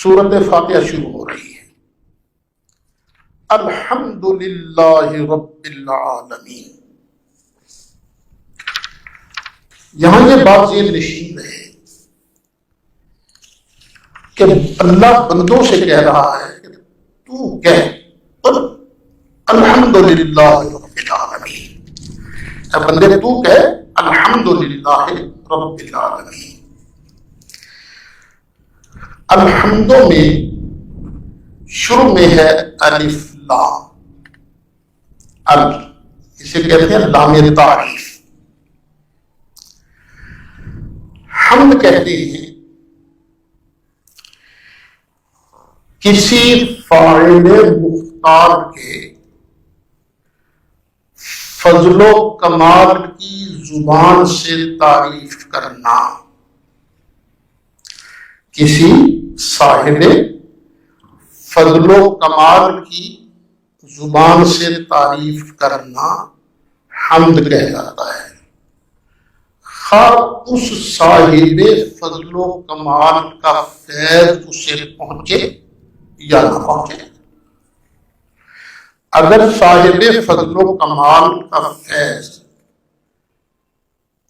سورۃ فاتحہ شروع ہو رہی ہے۔ الحمد للہ رب العالمین۔ یہاں یہ بات ذہن نشین رہے کہ اللہ بندوں سے کہہ رہا ہے کہ تو کہہ قل الحمد للہ رب العالمین، اے بندے تو کہہ الحمد للہ رب العالمین۔ الحمد میں شروع میں ہے الف لام، اسے کہتے ہیں لام تعریف۔ حمد کہتے ہیں کسی فاعل مختار کے فضل و کمال کی زبان سے تعریف کرنا، کسی صاحب فضل و کمال کی زبان سے تعریف کرنا حمد کہلاتا ہے، خواہ اس صاحب فضل و کمال کا فیض اسے پہنچے یا نہ پہنچے۔ اگر صاحب فضل و کمال کا فیض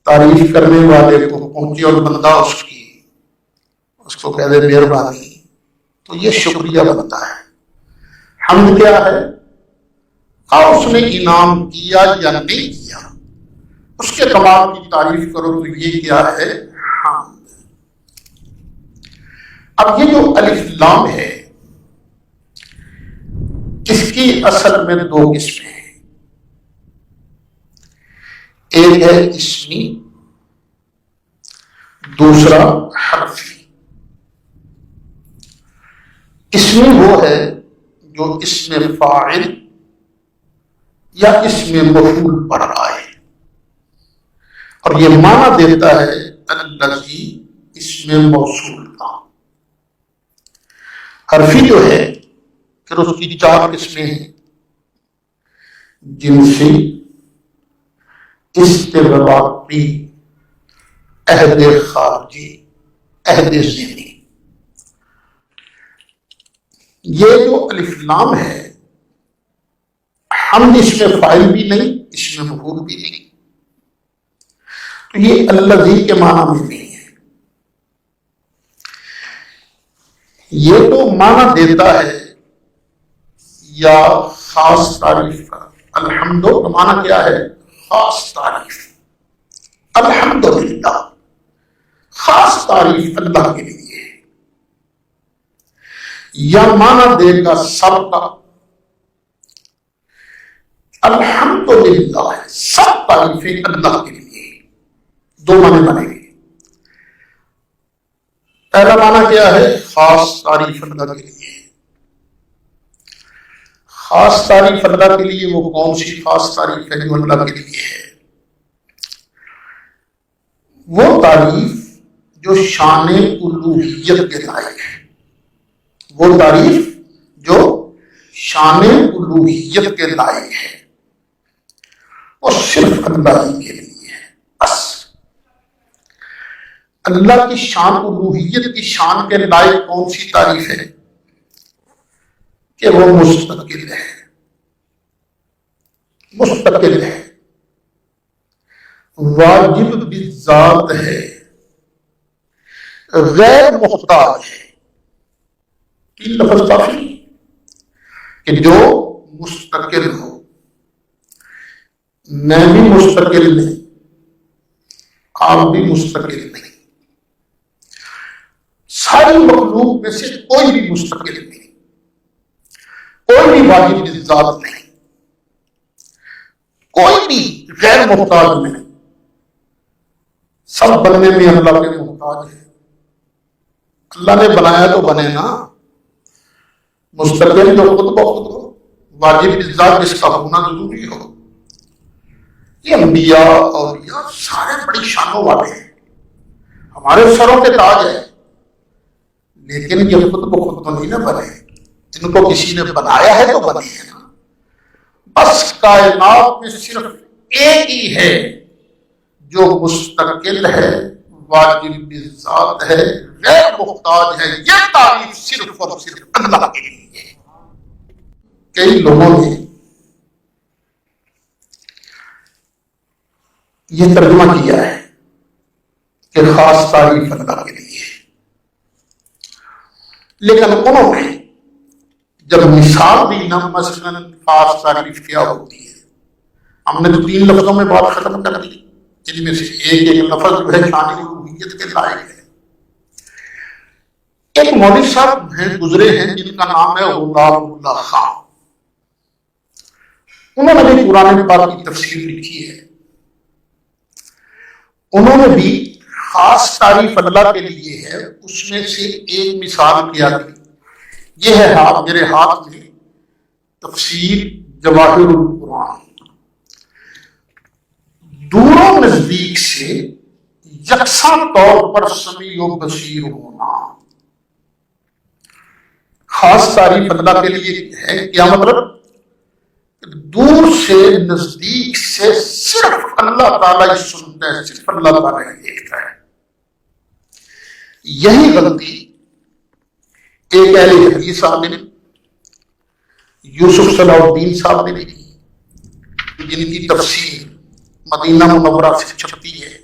تعریف کرنے والے کو پہنچے اور بندہ اس کو کہہ دے مہربانی، تو یہ شکریہ بنتا ہے۔ حمد کیا ہے؟ خواہ اس نے انعام کیا یا نہیں کیا، اس کے کمال کی تعریف کرو تو یہ کیا ہے؟ حمد۔ اب یہ جو الف لام ہے اس کی اصل میں دو قسمیں ہیں، ایک ہے اسمی، دوسرا حرفی۔ اسمی وہ ہے جو اسم فاعل یا اسم مفعول پڑھ رہا ہے اور یہ معنی دیتا ہے الذی اسم موصول کا۔ حرفی جو ہے پھر اس کی چار قسمیں ہیں، جنسی، استغراقی، عہد خارجی، عہد ذہنی۔ یہ جو الف لام ہے حمد اس میں فاعل بھی نہیں، اس میں مفعول بھی نہیں، تو یہ الذی کے معنی میں نہیں ہے۔ یہ تو معنی دیتا ہے یا خاص تعریف کا۔ الحمد کا معنی کیا ہے؟ خاص تعریف۔ الحمدللہ، خاص تعریف اللہ کے لیے ہے، یا معنی دے گا سب کا۔ الحمدللہ سب تعریفیں اللہ کے لیے، دو معنی بنے گے۔ پہلا معنی کیا ہے؟ خاص تعریف اللہ کے لیے۔ خاص تعریف اللہ کے لیے وہ کون سی خاص تعریف ہے جو اللہ کے لیے ہے؟ وہ تعریف جو شان الوہیت کے لائق ہے، وہ تعریف جو شان الوہیت کے لائق ہے، وہ صرف اللہ ہی کے لیے ہے۔ بس اللہ کی شان الوہیت کی شان کے لائق کون سی تعریف ہے؟ کہ وہ مستقل ہے، مستقل ہے، واجب بالذات ہے، غیر محتاج ہے۔ تین لفظ کافی کہ جو مستقل ہو۔ میں بھی مستقل نہیں، آپ بھی مستقل نہیں، ساری مخلوق میں سے کوئی بھی مستقل نہیں، کوئی بھی واجب بالذات نہیں، کوئی بھی غیر محتاج نہیں، سب بننے میں اللہ کے محتاج ہے۔ اللہ نے بنایا تو بنے نا، مستقل جو خود بخود ہو، واجب بالذات جس کا ہونا ضروری ہو۔ یہ انبیاء اولیاء سارے بڑی شانوں والے ہیں، ہمارے سروں کے تاج ہیں، لیکن یہ خود بخود تو نہیں نہ بنے، ان کو کسی نے بنایا ہے تو بنے ہیں نا۔ بس کائنات میں صرف ایک ہی ہے جو مستقل ہے، واجب بالذات ہے، غیر محتاج ہے، یہ تعریف صرف اور صرف اللہ کے لیے ہے۔ کئی لوگوں نے یہ ترجمہ کیا ہے کہ خاص تعریف اللہ کے لیے، لیکن انہوں نے جب مثال دی نا، مثلاً خاص تعریف کیا ہوتی ہے، ہم نے تو 3 لفظوں میں بات ختم کر دی، جن میں سے ایک لفظ جو ہے شان الوہیت کے لائق ہے۔ ایک مولوی صاحب ہیں گزرے ہیں جن کا نام ہے غلام اللہ خان، انہوں نے بھی قرآن پاک کی تفسیر لکھی ہے۔ انہوں نے بھی خاص تعریف اللہ کے لیے ہے، اس میں سے ایک مثال کیا تھی، یہ ہے میرے ہاتھ میں تفسیر جواہر القرآن۔ دور و نزدیک سے یکساں طور پر سمیع و بصیر ہونا، خاص تعریف اللہ کے لیے ہے۔ کیا مطلب؟ دور سے نزدیک سے صرف اللہ تعالیٰ ہی سنتا ہے، صرف اللہ تعالیٰ ہی دیکھتا ہے۔ یہی غلطی ایک اہل حدیث صاحب نے، یوسف صلاح الدین صاحب نے کی، جن کی تفسیر مدینہ منورہ سے چھپتی ہے،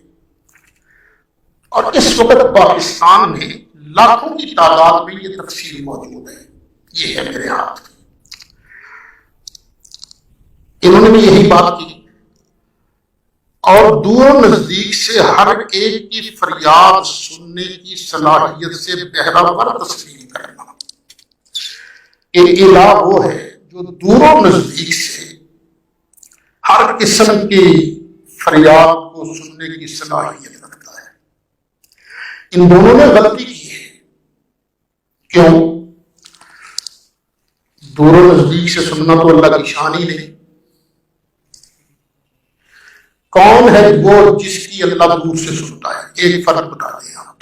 اور اس وقت پاکستان میں لاکھوں کی تعداد میں یہ تفسیر موجود ہے۔ یہ ہے میرے ہاتھ، انہوں نے بھی یہی بات کی، اور دور و نزدیک سے ہر ایک کی فریاد سننے کی صلاحیت سے بہرہ تسلیم کرنا۔ الہ وہ ہے جو دور و نزدیک سے ہر قسم کی فریاد کو سننے کی صلاحیت رکھتا ہے۔ ان دونوں نے غلطی کی ہے۔ کیوں؟ دور و نزدیک سے سننا تو اللہ کی شان ہی نہیں۔ کون ہے وہ جس کی اللہ دور سے سنتا ہے؟ ایک فرق بتا دیں آپ۔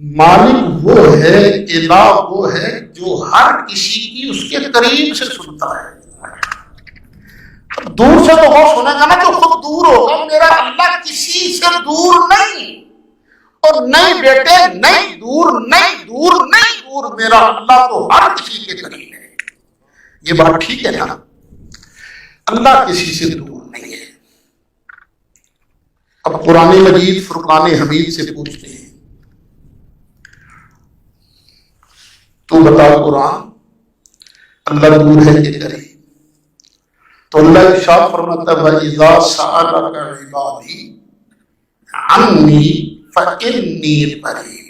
مالک وہ ہے، الہ وہ ہے جو ہر کسی کی اس کے قریب سے سنتا ہے۔ دور سے تو وہ سنے گا نا جو خود دور ہوگا۔ میرا اللہ کسی سے دور نہیں، اور نہیں بیٹے، نہیں دور، نہیں دور، نہیں دور، میرا اللہ تو ہر کسی کے قریب ہے۔ یہ بات ٹھیک ہے نا؟ اللہ کسی سے دور نہیں ہے۔ اب قرآن مجید فرقان حمید سے پوچھتے ہیں، تو بتا قرآن اللہ دور ہے کہ قریب؟ تو اللہ ارشاد فرماتا ہے وَإِذَا سَأَلَكَ عِبَادِي عَنِّي فَإِنِّي قَرِيبٌ۔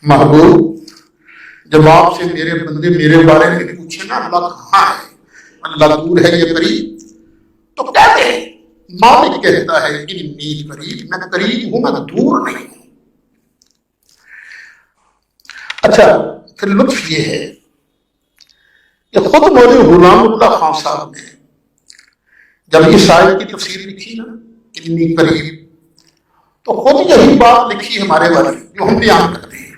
محبوب، جب آپ سے میرے بندے میرے بارے میں پوچھے نا اللہ کہاں ہے، اللہ دور ہے یا قریب، تو کہتے ہیں، مالک کہتا ہے انی قریب، میں قریب ہوں، میں دور نہیں ہوں۔ اچھا، پھر لطف یہ ہے کہ خود مولوی غلام اللہ خان صاحب نے جب اس آیت کی تفسیر لکھی نا انی قریب، تو خود یہی بات لکھی ہمارے والے جو ہم بیان کرتے ہیں۔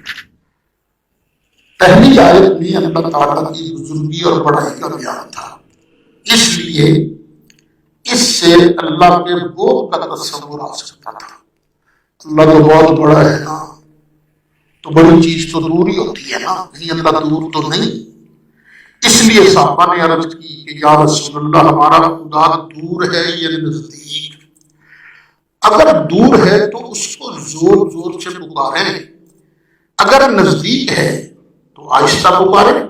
پہلی آیت میں اللہ تعالیٰ کی بزرگی اور بڑائی کا بیان تھا، اس لیے اس سے اللہ کے بوت کا تصور آ سکتا تھا۔ اللہ تو بہت بڑا ہے نا، تو بڑی چیز تو دور ہی ہوتی ہے نا، نہیں اللہ دور تو نہیں۔ اس لیے صحابہ نے عرض کی کہ یا رسول اللہ، ہمارا خدا دور ہے یا نزدیک؟ اگر دور ہے تو اس کو زور زور سے پکاریں، اگر نزدیک ہے تو آہستہ پکاریں۔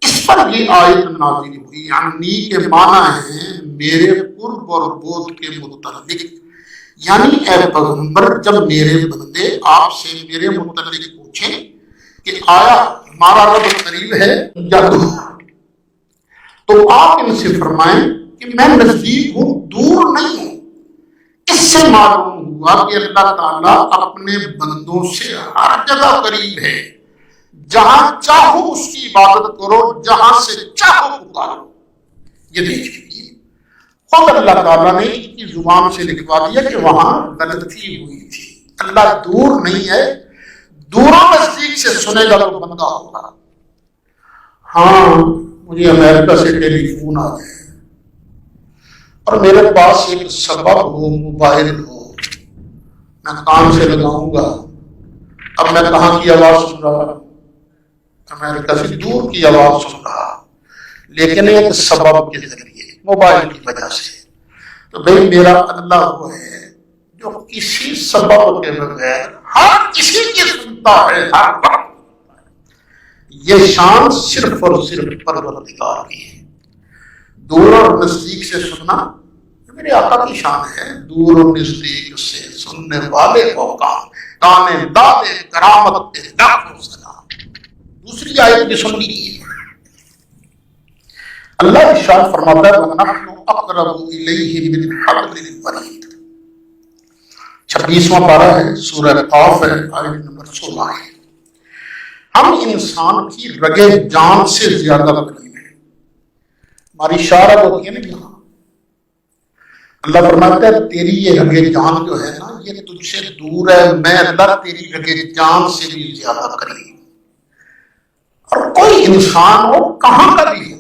اس پر یہ آیت نازل ہوئی، یعنی کے معنی ہے میرے قرب اور بود کے متعلق، یعنی اے پیغمبر جب میرے بندے آپ سے میرے متعلق پوچھیں کہ آیا ہمارا رب قریب ہے یا دور، تو آپ ان سے فرمائیں کہ میں نزدیک ہوں، دور نہیں ہوں۔ اس سے معلوم ہوا کہ اللہ تعالیٰ اپنے بندوں سے ہر جگہ قریب ہے، جہاں چاہو اس کی عبادت کرو، جہاں سے چاہو پکارو۔ یہ دیکھیے خود اللہ تعالیٰ نے ان کی زبان سے لکھوا دیا کہ وہاں غلطی ہوئی تھی، اللہ دور نہیں ہے، دور و نزدیک سے سنے گا تو بندہ ہوگا۔ ہاں، مجھے امریکہ سے ٹیلی فون آ گئے اور میرے پاس ایک سبب ہو، موبائل ہو، میں کان سے لگاؤں گا. اب میں کہاں کی آواز سن رہا؟ امریکہ سے دور کی آواز سن رہا، لیکن ایک سبب کے ذریعے، موبائل کی وجہ سے. تو بھئی میرا اللہ وہ ہے جو کسی سبب کے بغیر ہر کسی کی سنتا ہے، ہر وقت. یہ شان صرف اور صرف پروردگار کی ہے. دور اور نزدیک سے سننا میرے آقا کی شان ہے. دور اور نزدیک سے سننے والے کو کانے دادے کرامت پہ لاکھوں سلام. دوسری آیت بھی سن لیجیے. اللہ ارشاد فرماتا ہے وَنَحْنُ أَقْرَبُ إِلَيْهِ مِنْ حَبْلِ الْوَرِيدِ. 26واں پارہ ہے، سورہ قاف ہے، آیت نمبر 16 ہے. ہم انسان کی رگے جان سے زیادہ قریب ہیں. ہماری شارت ہوتی ہے نا یہاں. اللہ فرماتا ہے تیری یہ رگے جان جو ہے نا یہ تجھ سے دور ہے، میں اللہ تیری رگے جان سے بھی زیادہ قریب. اور کوئی انسان ہو کہاں کا بھی ہو،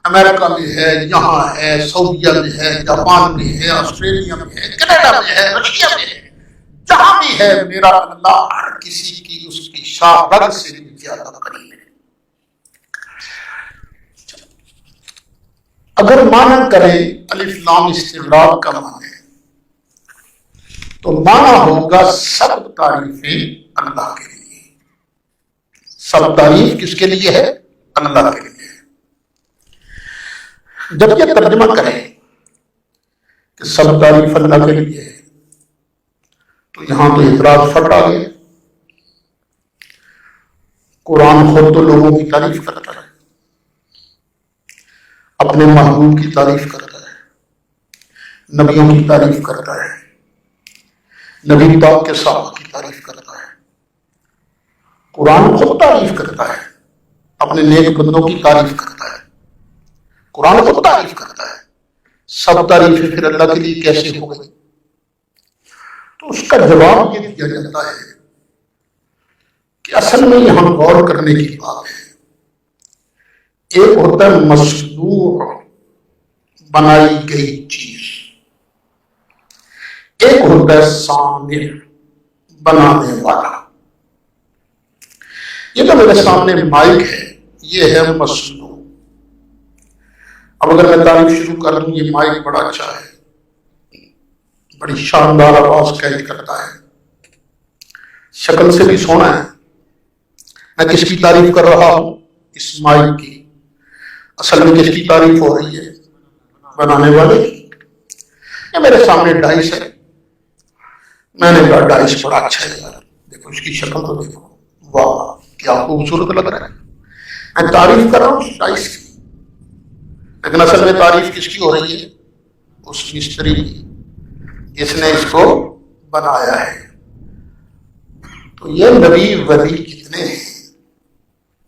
امریکہ میں ہے، یہاں ہے، سعودیہ میں ہے، جاپان میں ہے، آسٹریلیا میں ہے، کینیڈا میں ہے، رشیا میں ہے، جہاں بھی ہے میرا اللہ ہر کسی کی اس کی شاہ رگ سے بھی زیادہ قریب ہے. اگر معنی کریں الف لام استغراق کا معنی تو معنی ہوگا سب تعریفیں اللہ کے لیے. سب تعریف کس کے لیے ہے؟ اللہ کے لیے. جب یہ ترجمہ کریں کہ سب تعریف اللہ کے لیے ہے تو یہاں تو اعتراض پھٹ آ گیا. قرآن خود تو لوگوں کی تعریف کرتا ہے، اپنے محبوب کی تعریف کرتا ہے، نبیوں کی تعریف کرتا ہے، نبی پاک کے صحابہ کی تعریف کرتا ہے. قرآن خود تعریف کرتا ہے، اپنے نیک بندوں کی تعریف کرتا ہے. قرآن خود تعریف کرتا ہے. سب تعریفیں پھر اللہ کے لیے کیسے ہو گئی؟ تو اس کا جواب یہ دیا جاتا ہے کہ اصل میں یہاں غور کرنے کی بات ہے. ایک ہوتا ہے مصنوع، بنائی گئی چیز. ایک ہوتا ہے صانع، بنانے والا. یہ تو میرے سامنے مائک ہے، یہ ہے مصنوع. اب اگر میں تعریف شروع کر دوں یہ مائک بڑا اچھا ہے، بڑی شاندار آواز قید کرتا ہے، شکل سے بھی سونا ہے. میں کس کی تعریف کر رہا ہوں؟ اس مائک کی. اصل میں کس کی تعریف ہو رہی ہے؟ بنانے والے. یہ میرے سامنے ڈائس ہے، میں نے کہا ڈائس بڑا اچھا ہے یار، دیکھو اس کی شکل تو دیکھو، واہ کیا خوبصورت لگ رہا ہے. میں تعریف کر رہا ہوں اس ڈائس کی، لیکن اصل میں تعریف کس کی ہو رہی ہے؟ اس مستری کی جس نے اس کو بنایا ہے. تو یہ نبی ولی کتنے ہیں،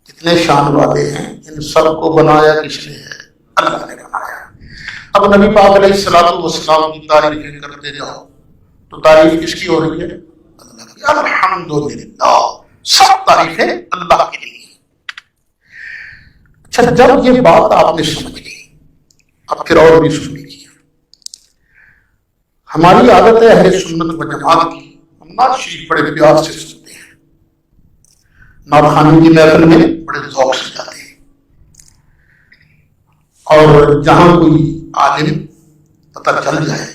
کتنے شان والے ہیں. ان سب کو بنایا کس نے ہے؟ اللہ نے بنایا. اب نبی پاک علیہ الصلوۃ والسلام کی تعریفیں کرتے جاؤ تو تعریف کس کی ہو رہی ہے؟ اللہ کی. الحمدللہ، سب تعریفیں اللہ کے لیے. اچھا جب یہ بات آپ نے سمجھ لی، اب پھر اور بھی سن لیجیے. ہماری عادت ہے اہل سنت و جماعت کی، ہم نعت شریف بڑے پیار سے سنتے ہیں، نعت خوانی کی محفل میں بڑے ذوق سے جاتے ہیں، اور جہاں کوئی عالم پتہ چل جائے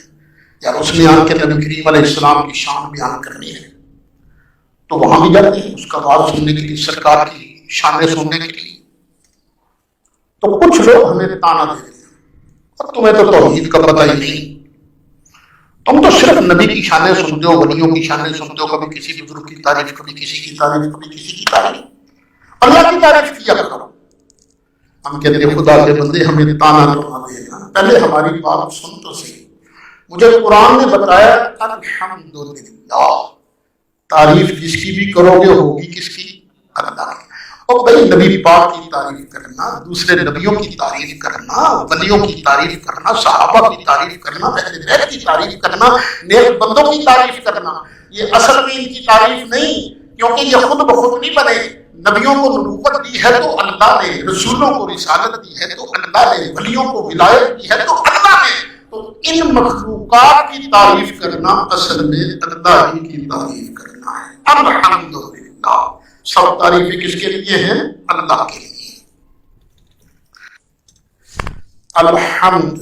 یا اس نے آن کے نبی کریم علیہ السلام کی شان بیان کرنی ہے تو وہاں بھی جاتے ہیں اس کا بات سننے کے لیے، سرکار کی شانیں سننے کے لیے. تو کچھ لوگ ہمیں تانا دیتے ہیں اور تمہیں تو توحید کا پتہ ہی نہیں، تم تو صرف نبی کی شانیں سنتے ہو، ولیوں کی شانیں سنتے ہو، کبھی کسی بزرگ کی تعریف، کبھی کسی کی تعریف، کبھی کسی کی تعریف. اللہ کی تعریف کیا کرو. ہم کہتے ہیں خدا کے بندے ہمیں تانا نہ دینا، پہلے ہماری بات سن تو صحیح. مجھے قرآن نے بتایا الحمدللہ، تعریف جس کی بھی کرو گے ہوگی کس کی؟ اللہ کی. اور بھائی نبی پاک کی تعریف کرنا، دوسرے نبیوں کی تعریف کرنا، ولیوں کی تعریف کرنا، صحابہ کی تعریف کرنا، اہل بیت کی تعریف کرنا، نیک بندوں کی تعریف کرنا، یہ اصل میں ان کی تعریف نہیں، کیونکہ یہ خود بخود نہیں بنے. نبیوں کو نبوت دی ہے تو اللہ نے، رسولوں کو رسالت دی ہے تو اللہ نے، ولیوں کو ولایت دی ہے تو اللہ نے. تو ان مخلوقات کی تعریف کرنا اصل میں اللہ ہی کی تعریف کرنا ہے۔ الحمدللہ، سب تعریفیں کس کے لیے ہیں؟ اللہ کے لیے۔ الحمد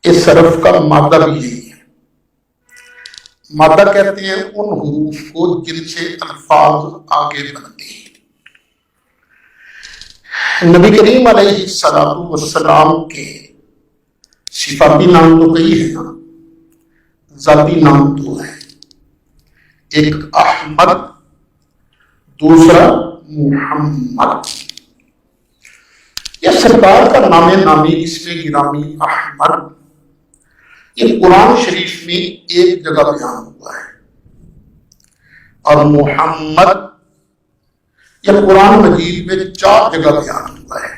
اس حرف کا مادہ بھی یہی ہے۔ مادہ کہتے ہیں ان حروف کو جن سے الفاظ آگے بنتے ہیں۔ نبی کریم علیہ السلام کے صفاتی نام تو کئی ہے نا، ذاتی نام تو ہے، ایک احمد، دوسرا محمد۔ یہ سرکار کا نام نامی، اس میں گرامی احمد، یہ قرآن شریف میں ایک جگہ بیان ہوا ہے، اور محمد یہ قرآن مجید میں 4 جگہ بیان ہوا ہے۔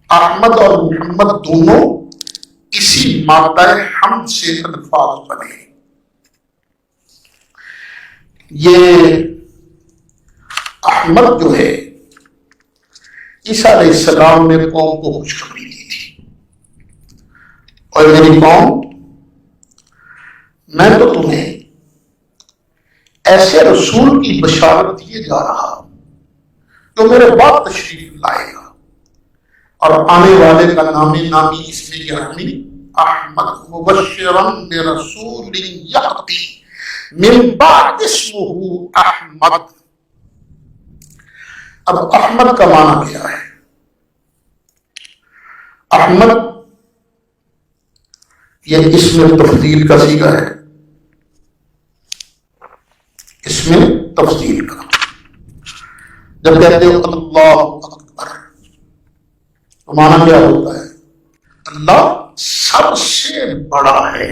احمد اور محمد دونوں اسی مادہ حمد سے الفاظ بنے۔ یہ احمد جو ہے، عیسیٰ علیہ السلام نے قوم کو خوشخبری دی تھی، اور میری قوم، میں تو تمہیں ایسے رسول کی بشارت دیے جا رہا جو میرے بعد تشریف لائے گا، اور آنے والے کا نام نامی اس میں گرامی احمد، مبشرن برسول یأتی من بعد اسمہ احمد۔ اب احمد کا معنی کیا ہے؟ احمد یہ اسم تفضیل کا صیغہ ہے، اس میں تفضیل کا۔ جب کہتے ہو اللہ اکبر تو معنی کیا ہوتا ہے؟ اللہ سب سے بڑا ہے۔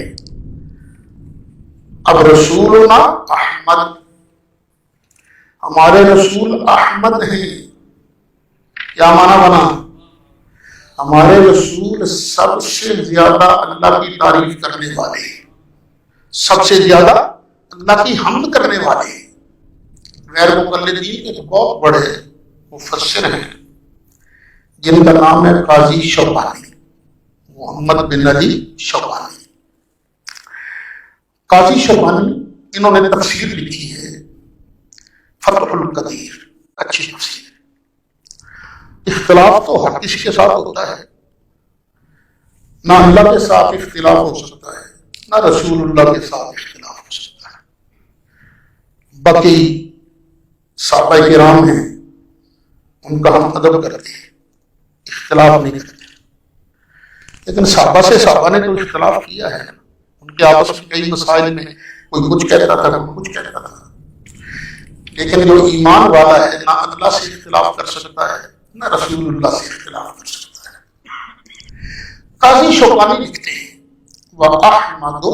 اب رسولنا احمد، ہمارے رسول احمد ہیں، کیا معنی بنا؟ ہمارے رسول سب سے زیادہ اللہ کی تعریف کرنے والے، سب سے زیادہ اللہ کی حمد کرنے والے۔ غیر مقلدین کے بہت بڑے مفسر ہیں جن کا نام ہے قاضی شوکانی، محمد بن علی شوکانی۔ قاضی شوکانی انہوں نے تفسیر لکھی ہے، فتح القدیر، اچھی تفسیر۔ اختلاف تو ہر کسی کے ساتھ ہوتا ہے، نہ اللہ کے ساتھ اختلاف ہو سکتا ہے، نہ رسول اللہ کے ساتھ اختلاف ہو سکتا ہے۔ باقی صحابہ کرام ہیں، ان کا ہم ادب کرتے ہیں، اختلاف نہیں کرتے، لیکن صحابہ نے تو اختلاف کیا ہے، ان کے آپس میں کئی مسائل میں کوئی کچھ کہتا تھا، کوئی کچھ کہتا تھا، لیکن جو ایمان والا ہے نہ اللہ سے اختلاف کر سکتا ہے، نہ رسول اللہ سے اختلاف کر سکتا ہے۔ قاضی شوکانی لکھتے ہیں وَأَحْمَدُ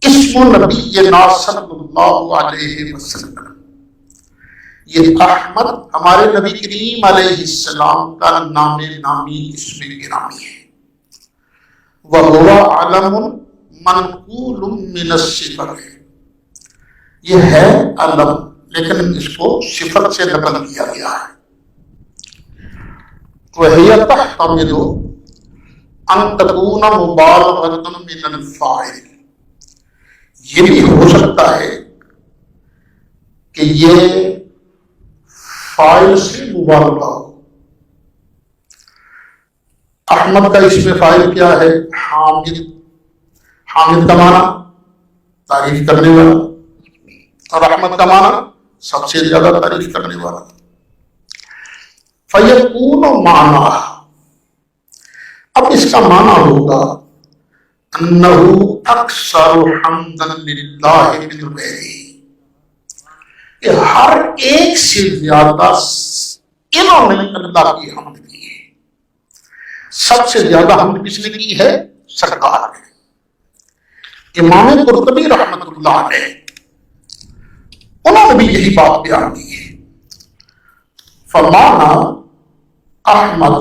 اسم نبینا صلی اللہ علیہ وسلم، یہ احمد ہمارے نبی کریم علیہ السلام کا نام نامی اسم گرامی ہے۔ وَهُوَ عَلَمٌ مَنْقُولٌ مِنَ الصِّفَةِ، یہ ہے علم لیکن اس کو صفت سے نقل کیا گیا ہے۔ وَهِيَ تَحْتَمِلُ أَن تَكُونَ مُبَالَغَةً مِنَ الْفَاعِلِ، یہ بھی ہو سکتا ہے کہ یہ فاعل سے مبالغہ ہو۔ احمد کا اسم فاعل کیا ہے؟ حامد۔ حامد کا معنی تعریف کرنے والا، اور احمد کا معنی سب سے زیادہ تعریف کرنے والا۔ فَيَكُونُ مَعْنَاهُ، اب اس کا معنی ہوگا أَنَّهُ أَكْثَرُ حَمْدًا لِلَّهِ مِنْ غَيْرِهِ، کہ ہر ایک سے زیادہ انہوں نے اللہ کی حمد کی ہے۔ سب سے زیادہ حمد کس نے کی ہے؟ سرکار نے۔ امام قرطبی رحمت اللہ علیہ انہوں نے بھی یہی بات بیان کی ہے۔ فمانا احمد،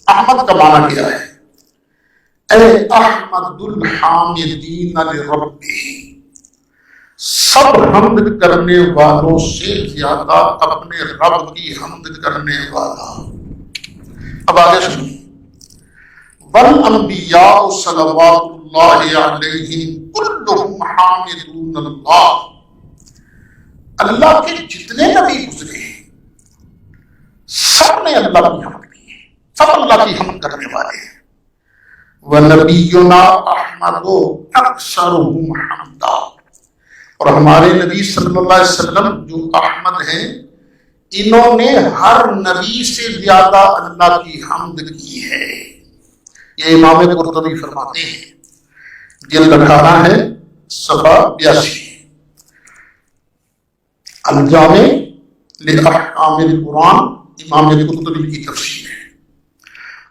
احمد کا معنی کیا ہے؟ اے احمد الحامدین لربہ، سب حمد کرنے والوں سے زیادہ اپنے رب کی حمد کرنے والا۔ اب آگے سنیے، والانبیاء صلوات اللہ علیہم کلہم حامدون اللہ، اللہ کے جتنے نبی گزرے ہیں سب نے اللہ کی حمد کی ہے، سب اللہ کی حمد کرنے والے ہیں۔ وَنَبِيُّنَا أَحْمَدُ أَكْثَرُهُمْ حَمْدًا، اور ہمارے نبی صلی اللہ علیہ وسلم جو احمد ہیں، انہوں نے ہر نبی سے زیادہ اللہ کی حمد کی ہے۔ یہ امام قرطبی فرماتے ہیں، جلد 18 ہے، صفحہ 82، الجامع لأحکام القرآن، امام قرطبی کی تفسیر ہے۔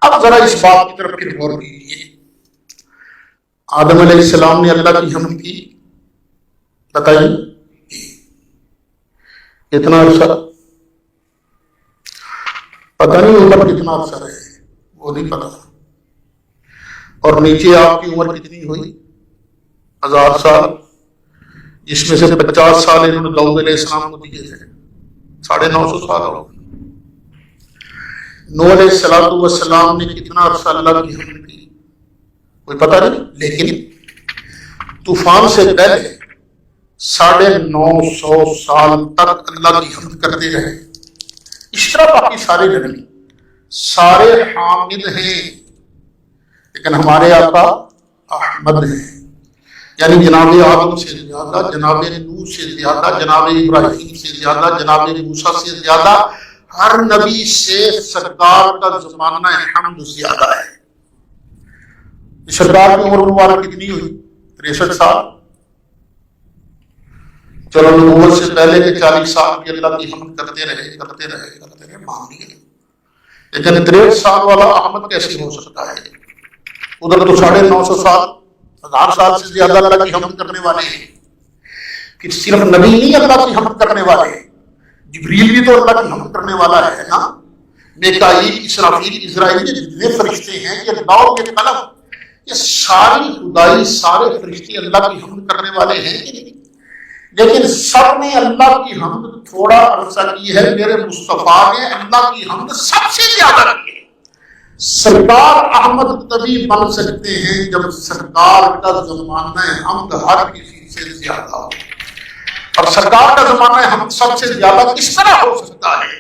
اب ذرا اس بات کی طرف پھر غور کیجیے، آدم علیہ السلام نے اللہ کی حمد کی، بتائیے کتنا عرصہ؟ پتہ نہیں اوپر کتنا عرصہ رہے، وہ نہیں پتا، اور نیچے آپ کی عمر کتنی ہوئی؟ 1000 سال، جس میں سے 50 سال انہوں نے داؤد علیہ السلام کو دیے تھے، 950 سال ہو گئے۔ نوح علیہ السلام نے کتنا عرصہ اللہ کی حمد کی؟ کوئی پتہ نہیں، لیکن طوفان سے پہلے 950 سال تک اللہ کی حمد کرتے رہے۔ اس طرح باقی سارے نبی سارے حامد ہیں، لیکن ہمارے آقا احمد ہیں، یعنی جناب آدم سے زیادہ، جناب نوح سے زیادہ، جناب ابراہیم سے زیادہ، جناب موسیٰ سے زیادہ، ہر نبی سے سرکار کا زمانہ حمد زیادہ ہے۔ سرکار کی عمر مبارک کتنی ہوئی؟ 63 سال۔ چلو نبوت سے پہلے کے 40 سال کی اللہ کی حمد کرتے رہے، مان لیے، لیکن 63 سال والا احمد کیسے ہو سکتا ہے؟ ادھر تو 950 سال، 1000 سال سے زیادہ اللہ کی حمد کرنے والے ہیں۔ کہ صرف نبی نہیں اللہ کی حمد کرنے والے ہیں، جبریل بھی تو اللہ کی حمد کرنے والا ہے نا، میکائیل، اسرافیل، اسرائیل، جتنے فرشتے ہیں، یہ داؤ کے قلم، یہ ساری خدائی، سارے فرشتے اللہ کی حمد کرنے والے ہیں کہ نہیں؟ لیکن سب نے اللہ کی حمد تھوڑا عرصہ کی ہے، میرے مصطفیٰ نے اللہ کی حمد سب سے زیادہ کی ہے۔ سرکار احمد تبھی بن سکتے ہیں جب سرکار کا زمانہ حمد ہر کسی سے زیادہ ہو، اور سرکار کا زمانہ حمد سب سے زیادہ کس طرح ہو سکتا ہے؟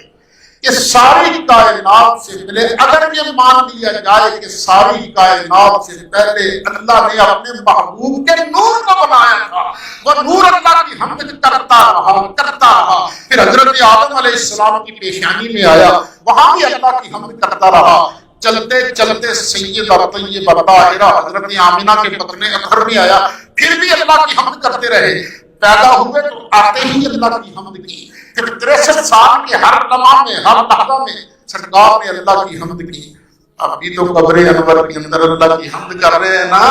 کہ ساری کائنات سے پہلے، اگر یہ مان لیا جائے کہ ساری کائنات سے پہلے اللہ نے اپنے محبوب کے نور کو بنایا تھا، وہ نور اللہ کی حمد کرتا رہا، پھر حضرت آدم علیہ السلام کی پیشانی میں آیا، وہاں بھی اللہ کی حمد کرتا رہا، چلتے چلتے سیدہ طیبہ طاہرہ حضرت آمنہ کے بطن اطہر میں آیا، پھر بھی اللہ کی حمد کرتے رہے، پیدا ہوئے تو آتے ہی اللہ کی حمد کی، پھر 63 سال کے ہر لمحہ میں، ہر لحظہ میں سرکار نے اللہ کی حمد کی۔ ابھی تو قبر انور کے اندر اللہ کی حمد کر رہے ہیں نا،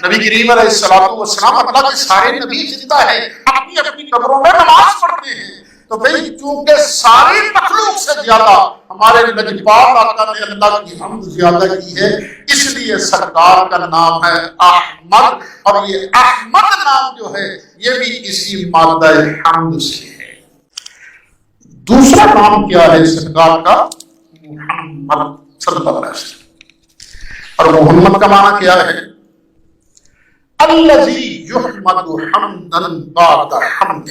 نبی کریم علیہ السلام، اللہ کے سارے نبی زندہ ہیں، اپنی اپنی قبروں میں نماز پڑھتے ہیں، تو بھئی چونکہ ساری مخلوق سے زیادہ ہمارے نجبار آقا نے اللہ کی حمد زیادہ کی ہے، اس لیے سرکار کا نام ہے احمد، اور یہ احمد نام جو ہے یہ بھی اسی مادہ حمد سے ہے۔ دوسرا نام کیا ہے سرکار کا؟ محمد صلی اللہ علیہ وسلم، اور محمد کا معنی کیا ہے؟ الذی یحمد حمدا بعد حمد،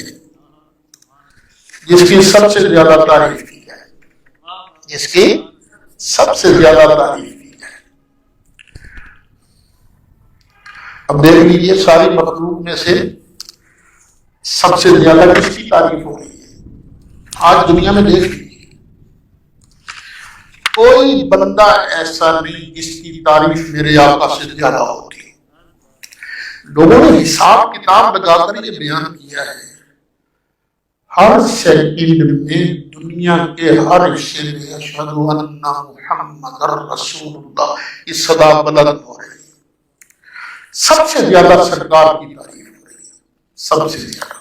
جس کی سب سے زیادہ تعریف کی جائے، جس کی سب سے زیادہ تعریف کی جائے۔ اب دیکھ لیجیے ساری مخلوق میں سے سب سے زیادہ کس کی تعریف ہو رہی ہے؟ آج دنیا میں دیکھ لیجیے، کوئی بندہ ایسا نہیں جس کی تعریف میرے آقا سے زیادہ ہوتی۔ لوگوں نے حساب کتاب لگا کر یہ بیان کیا ہے، ہر سیکنڈ میں دنیا کے ہر حصے میں اشہد ان محمد رسول اللہ کی صدا بلند ہو رہی ہے، سب سے زیادہ سرکار کی تعریف ہو رہی ہے، سب سے زیادہ۔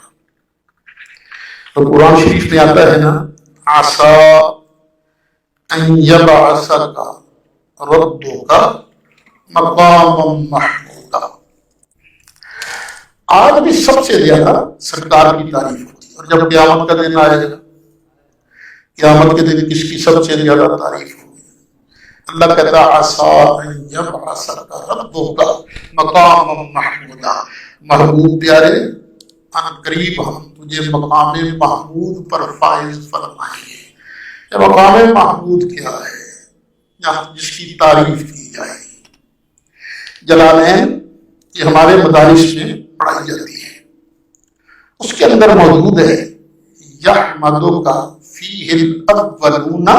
تو قرآن شریف میں آتا ہے نا، عسا ان یبعثک ربک مقاما محمودا، آج بھی سب سے زیادہ سرکار کی تعریف ہوتی ہے، اور جب قیامت کا دن آئے گا، قیامت کے دن کس کی سب سے زیادہ تعریف ہوگی؟ اللہ کہتا عسیٰ ان یبعثک ربک مقاما محمودا، محبوب پیارے ان قریب ہم تجھے مقام محمود پر فائز فرمائیں گے۔ یہ مقام محمود کیا ہے؟ یہاں جس کی تعریف کی جائے گی۔ جلالین یہ ہمارے مدارس میں پڑھائی جاتی ہے، اس کے اندر موجود ہے یحمدک فیہ الاولون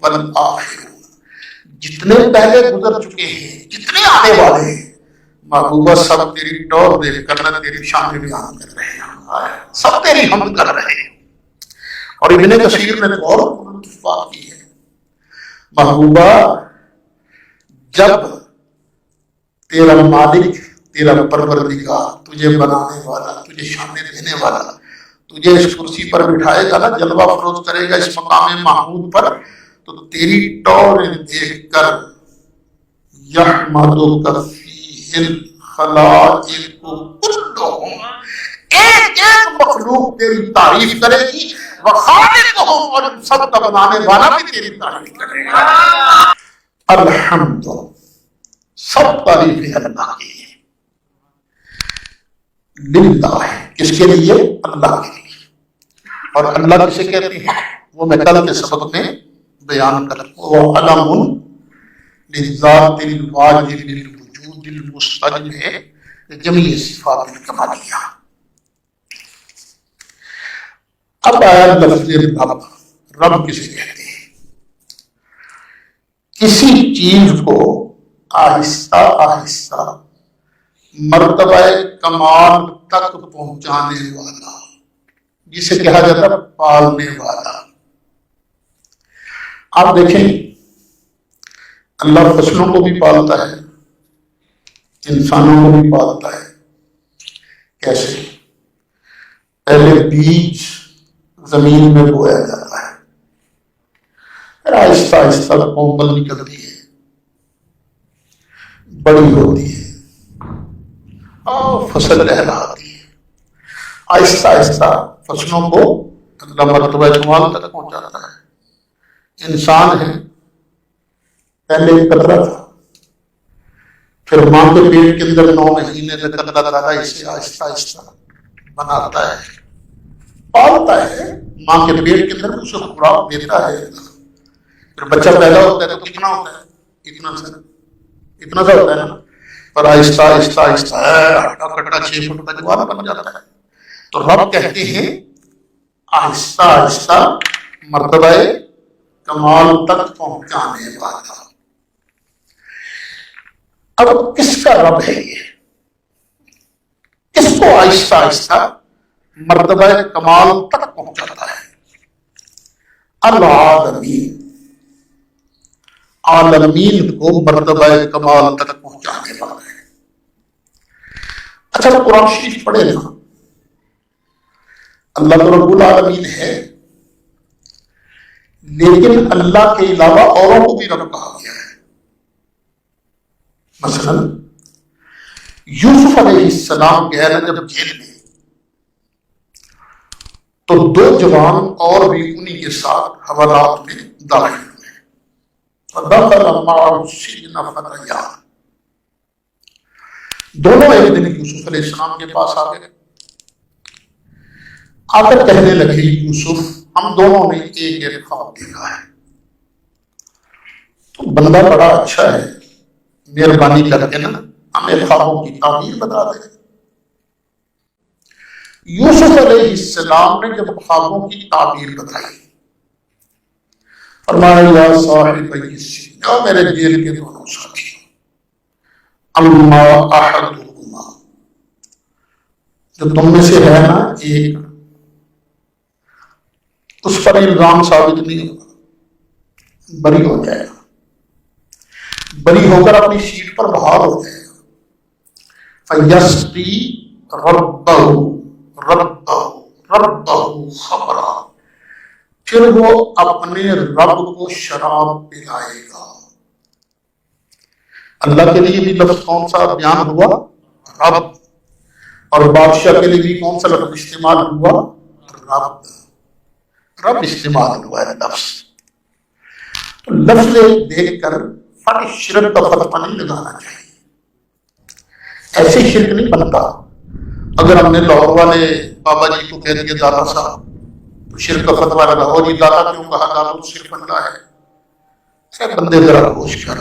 والآخرون، جتنے پہلے گزر چکے ہیں، جتنے آنے والے ہیں، محبوبہ سب تیری ٹور دیکھ کر نہ تیری شان بیان کر رہے ہیں، سب تیری حمد کر رہے ہیں۔ اور ابن کثیر نے اور بات کی ہے، محبوبہ جب تیرا مالک، تیرا پروردگار، تجھے بنانے والا، تجھے شان دینے والا، تجھے اس کرسی پر بٹھائے گا نا، جلوہ افروز کرے گا اس مقام محمود پر، تو تیری ٹور دیکھ کر یحمدک فیہ الخلائق کلہم، ایک ایک مخلوق تیری تعریف کرے گی، وخالقہم، اور سب کا بنانے والا بھی تیری تعریف کرے گا۔ الحمد، سب تعریف ہے اللہ کی، للہ، کس کے لیے؟ اللہ کے لیے۔ اور اللہ کسے کہتے ہیں؟ وہ میں کل کے سبق میں بیان کروں، وہ علم للذات الواجب الوجود المستجمع جمیع صفات الکمالیہ۔ اب آیا لفظ رب۔ رب کسے کہتے ہیں؟ کسی چیز کو آہستہ آہستہ مرتبہ کمال تک پہنچانے والا، جسے کہا جاتا ہے پالنے والا۔ آپ دیکھیں اللہ فصلوں کو بھی پالتا ہے، انسانوں کو بھی پالتا ہے۔ کیسے؟ پہلے بیج زمین میں بویا جاتا ہے، پھر آہستہ آہستہ کومل نکلتی ہے، بڑی ہوتی ہے اور فصل لہراتی ہے۔ آہستہ آہستہ فصلوں کو اللہ مرتبہ کمال تک پہنچاتا ہے۔ انسان ہے، پہلے ایک قطرہ تھا، پھر ماں کے پیٹ کے اندر 9 مہینے تک اللہ تعالیٰ اسے آہستہ آہستہ بناتا ہے، پالتا ہے، ماں کے پیٹ کے اندر اسے خوراک دیتا ہے۔ پھر بچہ پیدا ہوتا ہے تو کتنا ہوتا ہے؟ اتنا سا ہوتا ہے نا، پر آہستہ آہستہ آہستہ ہٹا کٹا 6 فٹ کا جوان بن جاتا ہے۔ تو رب کہتے ہیں آہستہ آہستہ مرتبہ کمال تک پہنچانے والا۔ اب کس کا رب ہے یہ؟ کس کو آہستہ آہستہ مرتبہ کمال تک پہنچاتا ہے؟ العالمین، عالمین کو مرتبہ کمال تک پہنچانے والا ہے۔ اچھا قرآن شریف پڑھے نا، اللہ تو رب العالمین ہے، لیکن اللہ کے علاوہ اوروں کو بھی رب کہا گیا ہے۔ مثلا یوسف علیہ السلام گئے نا جب جیل میں، تو 2 جوان اور بھی انہی کے ساتھ حوالات میں داخل ہوئے، فدخل معه السجن فتیان، دونوں ایک دن یوسف علیہ السلام کے پاس آ گئے، آ کر کہنے لگے یوسف ہم دونوں نے ایک ایک خواب دیکھا ہے، تو بندہ بڑا اچھا ہے، مہربانی کر کے نا ہمیں خوابوں کی تعبیر بتا دے۔ یوسف علیہ السلام نے جب خوابوں کی تعبیر بتائی، فرمایا یا صاحب السجن، یا میرے جیل کے دونوں ساتھی، اما احدہما، جو تم میں سے ہے نا ایک، اس پر الزام ثابت نہیں ہوگا، بری ہو جائے گا، بری ہو کر اپنی سیٹ پر بحال ہو جائے گا۔ فیسقی ربہ خمرا، پھر وہ اپنے رب کو شراب پلائے گا۔ اللہ کے لیے بھی لفظ کون سا بیان ہوا؟ رب۔ اور بادشاہ کے لیے بھی کون سا لفظ استعمال ہوا؟ رب۔ رب استعمال ہوا ہے لفظ۔ تو لفظ دیکھ کر فٹ شرک کا فتویٰ نہیں لگانا چاہیے، ایسے شرک نہیں بنتا۔ اگر ہم نے لاہور والے بابا جی کو کہہ دیا داتا صاحب تو شرک کا فتویٰ لگا، اور جی داتا کیوں کہا، داتا تو شرک بن رہا ہے۔ سب بندے ذرا ہوش کر،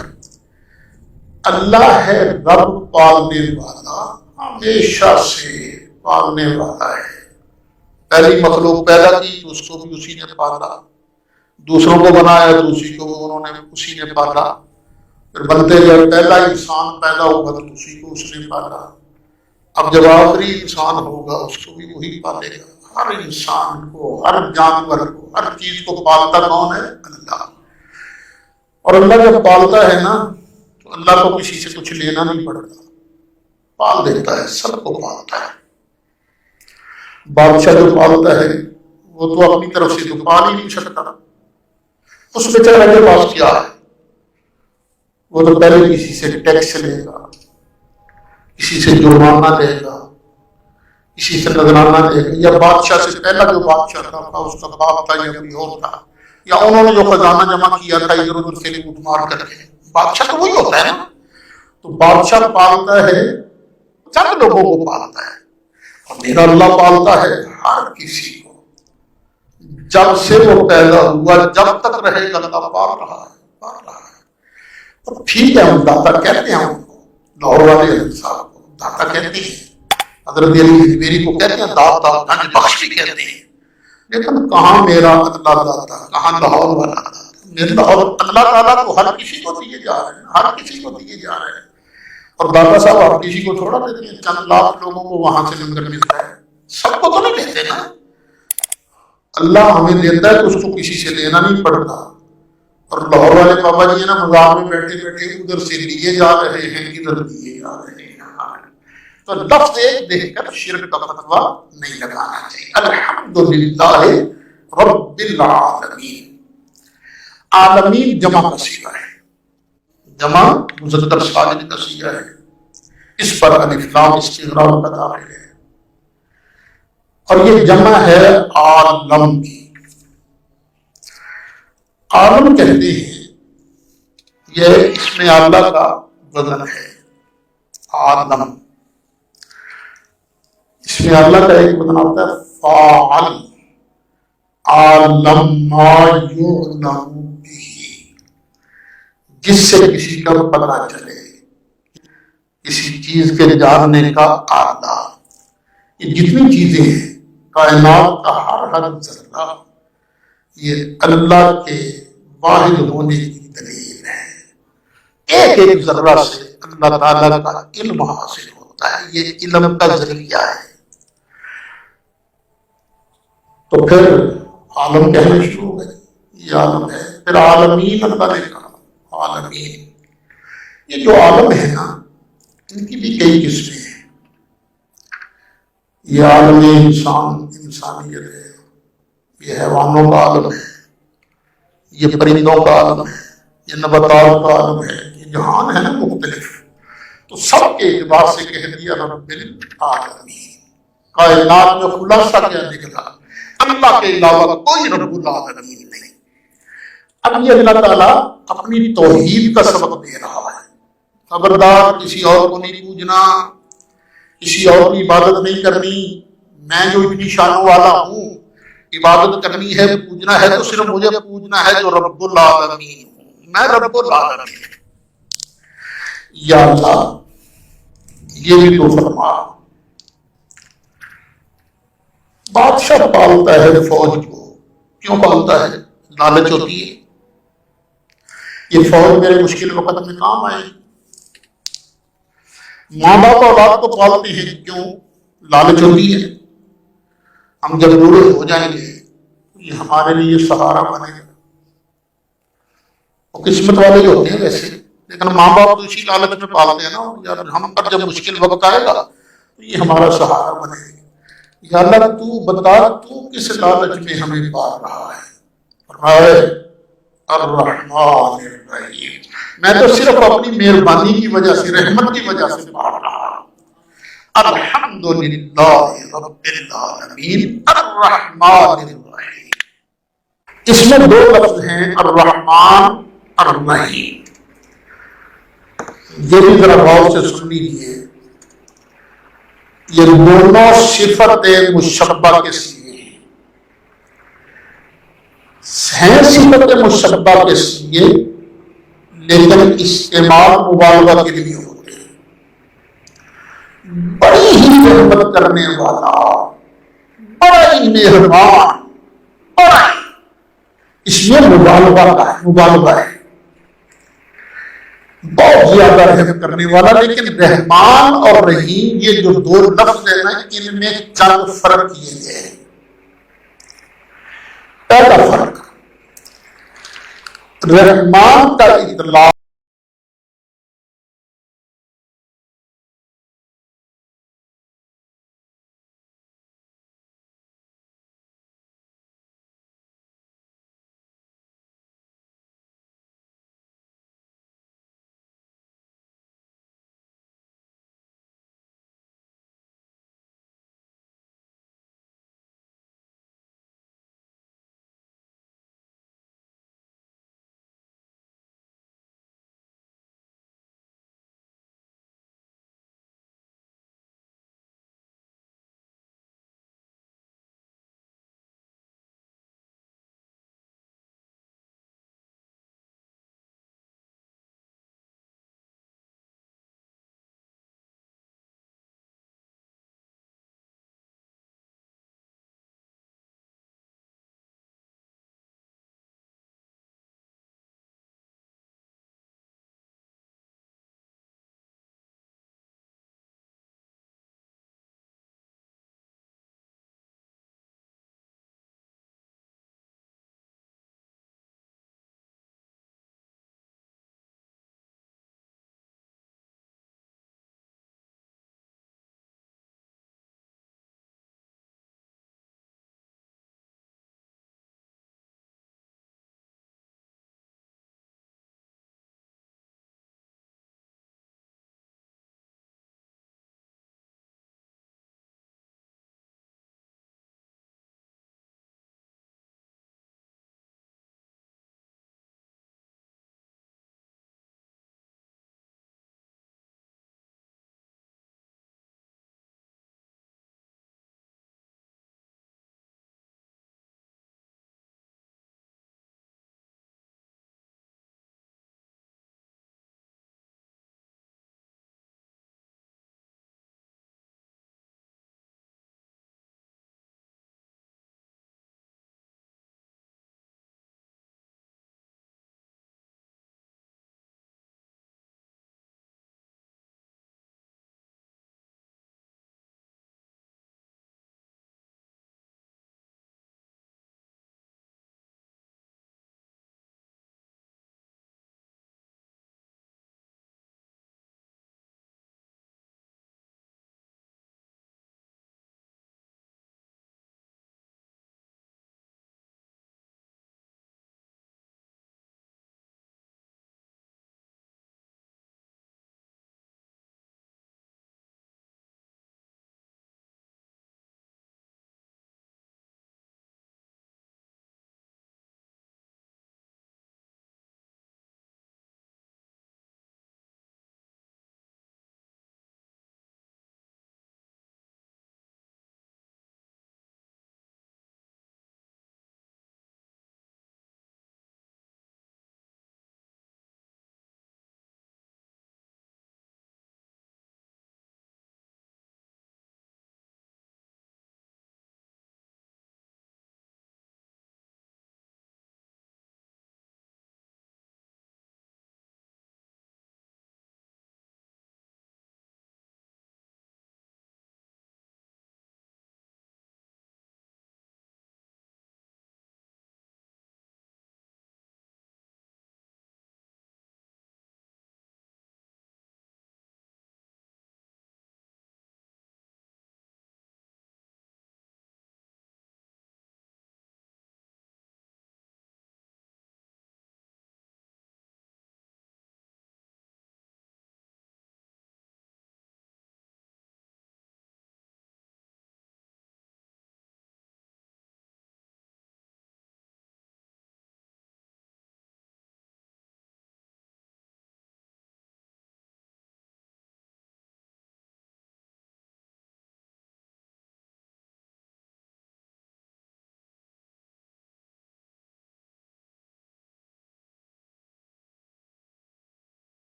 اللہ ہے رب پالنے والا، ہمیشہ سے پالنے والا ہے۔ پہلی مخلوق پیدا کی تو اس کو بھی اسی نے پالا، دوسروں کو بنایا تو اسی کو انہوں نے اسی نے پالا، پھر بنتے جب پہلا انسان پیدا ہوا تو اسی کو اس نے پالا، اب جب آخری انسان ہوگا اس کو بھی وہی پالے گا۔ ہر انسان کو، ہر جانور کو، ہر چیز کو پالتا کون ہے؟ اللہ۔ اور اللہ جب پالتا ہے نا تو اللہ کو کسی سے کچھ لینا نہیں پڑتا، پال دیتا ہے، سب کو پالتا ہے۔ بادشاہ جو پالتا ہے وہ تو اپنی طرف سے تو پال ہی نہیں سکتا، اس بیچارے کے پاس کیا ہے؟ وہ تو پہلے کسی سے ٹیکس لے گا، کسی سے جرمانہ دے گا، کسی سے نذرانہ دے گا، یا بادشاہ سے پہلا جو بادشاہ تھا اس کا باپ تھا یا کوئی اور تھا، یا انہوں نے جو خزانہ جمع کیا تھا ادھر ادھر سے لوٹ مار کر کے۔ بادشاہ تو وہی ہوتا ہے نا، تو بادشاہ پالتا ہے، چند لوگوں کو پالتا ہے، اور میرا اللہ پالتا ہے ہر کسی کو۔ جب سے وہ پیدا ہوا جب تک رہے گا اللہ پال رہا ہے، پال رہا ہے۔ اور ٹھیک ہے ہم داتا کہتے ہیں، ان کو لاہور والے حضرت صاحب کو داتا کہتے ہیں، حضرت علی میری کو کہتے ہیں داتا، گنج بخش بھی کہتے ہیں، لیکن کہاں میرا اللہ داتا، کہاں لاہور والا داتا؟ میرے لاہور اللہ تعالیٰ کو ہر کسی کو دیے جا رہے ہیں، ہر کسی کو دیے جا رہے ہیں، اور داتا صاحب ہر کسی کو تھوڑا دیتے ہیں، چند لاکھ لوگوں کو وہاں سے لنگر ملتا ہے، سب کو تو نہیں دیتے نا۔ اللہ ہمیں دیتا ہے تو اس کو کسی سے لینا نہیں پڑتا۔ اور لاہور والے بابا جی نا مزار میں بیٹھے بیٹھے ادھر سے لیے جا رہے ہیں، ادھر دیے جا رہے ہیں۔ تو لفظ ایک دیکھ کر شرک کا فتویٰ نہیں لگانا چاہیے۔ الحمدللہ رب العالمین، عالمین جمع کا صیغہ ہے، جمع مذکر سالم کا صیغہ ہے، اس پر الف لام استغراق کا داخل ہے، اور یہ جمع ہے عالم کی۔ عالم کہتے ہیں یہ اسم اللہ کا وزن ہے، عالم اسم اللہ کا ایک وزن آتا ہے فاعل، عالم ما یعلم بہ، جس سے کسی کا پتہ چلے، کسی چیز کے جاننے کا آلہ۔ یہ جتنی چیزیں ہیں کائنات کا ہر ذرہ یہ اللہ کے واحد ہونے کی دلیل ہے۔ ایک ایک ذرہ سے اللہ تعالیٰ کا علم حاصل ہوتا ہے، یہ علم کا ذریعہ ہے۔ تو پھر عالم کہنا شروع ہو گئے، یہ عالم ہے۔ پھر عالمین اللہ نے کہا، عالمین۔ یہ جو عالم ہے نا ان کی بھی کئی قسمیں ہیں۔ یہ عالم انسان، انسانیت ہے، یہ حیوانوں کا عالم ہے، یہ پرندوں کا عالم ہے، یہ نباتات کا عالم ہے، یہ جہان ہے نا مختلف، تو سب کے اعتبار سے کہہ دیا رب العالمین۔ کائنات میں خلاصہ کیا نکلا؟ اللہ کے علاوہ کوئی رب العالمین نہیں۔ اب یہ اللہ تعالیٰ اپنی توحید کا سبق دے رہا ہے، خبردار کسی اور کو نہیں پوجنا، کسی اور کی عبادت نہیں کرنی، میں جو اتنی شانوں والا ہوں، عبادت کرنی ہے، پوجنا ہے تو صرف مجھے پوجنا ہے جو رب العالمین ہوں، میں رب العالمین۔ یا اللہ یہ بھی تو فرما، بادشاہ پالتا ہے فوج کو، کیوں پالتا ہے؟ لالچ ہوتی ہے، یہ فوج میرے مشکل وقت میں کام آئے۔ ماں باپ اولاد کو پالتے ہیں کیوں؟ لالچ ہوتی ہے، ہم جب بوڑھے ہو جائیں گے یہ ہمارے لیے سہارا بنے گا۔ وہ قسمت والے جو ہوتے ہیں ویسے، لیکن ماں باپ تو اسی لالچ میں پالتے ہیں نا، یار ہم پر جب مشکل وقت آئے گا تو یہ ہمارا سہارا بنے گا۔ یا اللہ تو بتا تو کس لالچ میں ہمیں پال رہا ہے؟ فرمایا الرحمن الرحیم، میں تو صرف اپنی مہربانی کی وجہ سے، رحمت کی وجہ سے پال رہا ہوں۔ الحمدللہ رب العالمین الرحمن الرحیم۔ اس میں دو لفظ ہیں، الرحمن الرحیم. یہ بھی ذرا غور سے سن لیجیے، یہ دونوں صفت مشبہ کے سیغے ہیں صفت مشبہ کے سیغے، لیکن استعمال مبالغہ کے لیے ہوتے ہیں. بڑی ہی رحمت کرنے والا، بڑا ہی مہربان، بڑا ہی، اس میں مبالغہ ہے، بہت زیادہ رحم کرنے والا. لیکن رحمان اور رحیم یہ جو دو لفظ ہیں نا، ان میں چند فرق کیے گئے ہیں. پہلا فرق، رحمان کا اطلاق